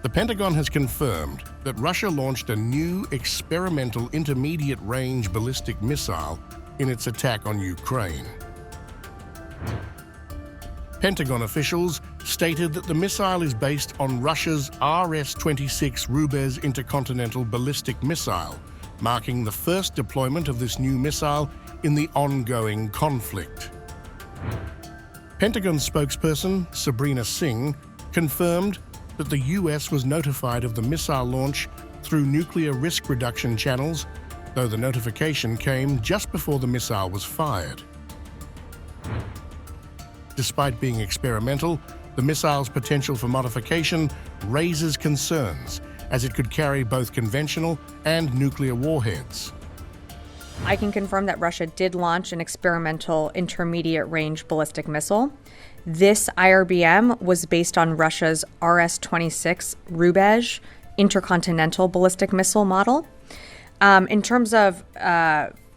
The Pentagon has confirmed that Russia launched a new experimental intermediate-range ballistic missile in its attack on Ukraine. Pentagon officials stated that the missile is based on Russia's RS-26 Rubezh intercontinental ballistic missile, marking the first deployment of this new missile in the ongoing conflict. Pentagon spokesperson Sabrina Singh confirmed that the US was notified of the missile launch through nuclear risk reduction channels, though the notification came just before the missile was fired. Despite being experimental, the missile's potential for modification raises concerns, as it could carry both conventional and nuclear warheads. I can confirm that Russia did launch an experimental intermediate-range ballistic missile. This IRBM was based on Russia's RS-26 Rubezh intercontinental ballistic missile model. In terms of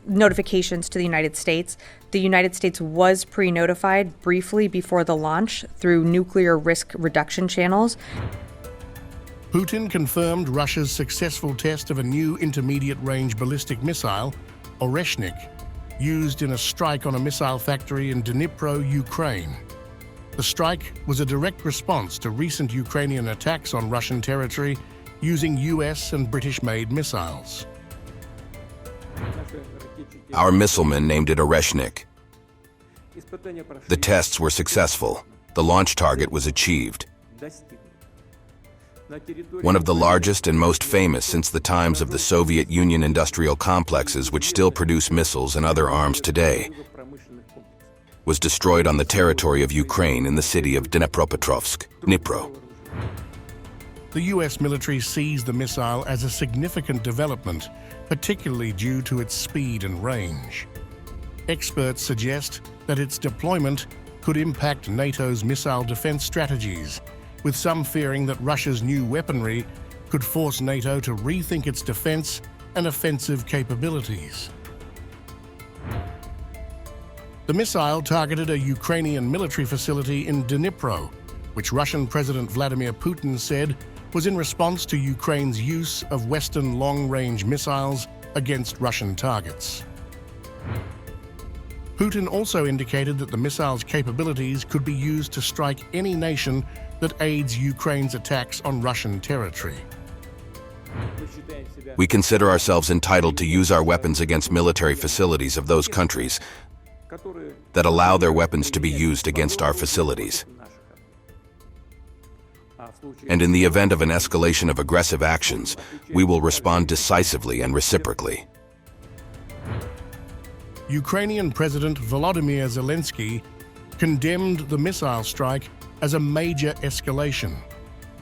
notifications to the United States was pre-notified briefly before the launch through nuclear risk reduction channels. Putin confirmed Russia's successful test of a new intermediate-range ballistic missile, Oreshnik, used in a strike on a missile factory in Dnipro, Ukraine. The strike was a direct response to recent Ukrainian attacks on Russian territory using US and British-made missiles. Our missilemen named it Oreshnik. The tests were successful. The launch target was achieved. One of the largest and most famous since the times of the Soviet Union industrial complexes, which still produce missiles and other arms today, was destroyed on the territory of Ukraine in the city of Dnipro. The US military sees the missile as a significant development, particularly due to its speed and range. Experts suggest that its deployment could impact NATO's missile defense strategies, with some fearing that Russia's new weaponry could force NATO to rethink its defense and offensive capabilities. The missile targeted a Ukrainian military facility in Dnipro, which Russian President Vladimir Putin said was in response to Ukraine's use of Western long-range missiles against Russian targets. Putin also indicated that the missile's capabilities could be used to strike any nation that aids Ukraine's attacks on Russian territory. We consider ourselves entitled to use our weapons against military facilities of those countries that allow their weapons to be used against our facilities. And in the event of an escalation of aggressive actions, we will respond decisively and reciprocally. Ukrainian President Volodymyr Zelensky condemned the missile strike as a major escalation,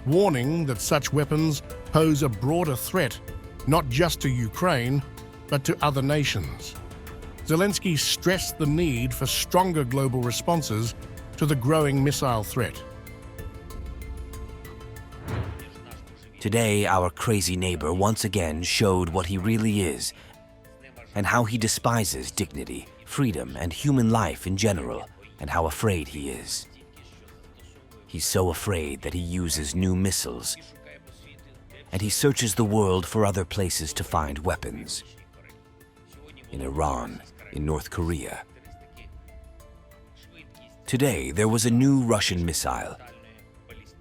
warning that such weapons pose a broader threat not just to Ukraine, but to other nations. Zelensky stressed the need for stronger global responses to the growing missile threat. Today, our crazy neighbor once again showed what he really is, and how he despises dignity, freedom, and human life in general, and how afraid he is. He's so afraid that he uses new missiles, and he searches the world for other places to find weapons. In Iran, in North Korea. Today, there was a new Russian missile.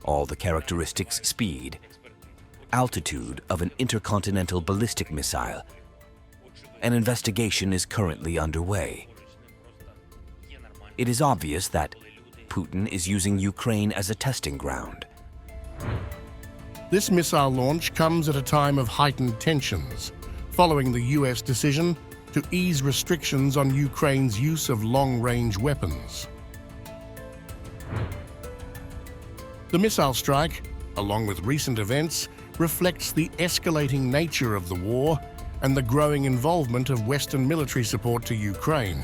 All the characteristics: speed, altitude of an intercontinental ballistic missile. An investigation is currently underway. It is obvious that Putin is using Ukraine as a testing ground. This missile launch comes at a time of heightened tensions, following the US decision to ease restrictions on Ukraine's use of long-range weapons. The missile strike, along with recent events, reflects the escalating nature of the war and the growing involvement of Western military support to Ukraine.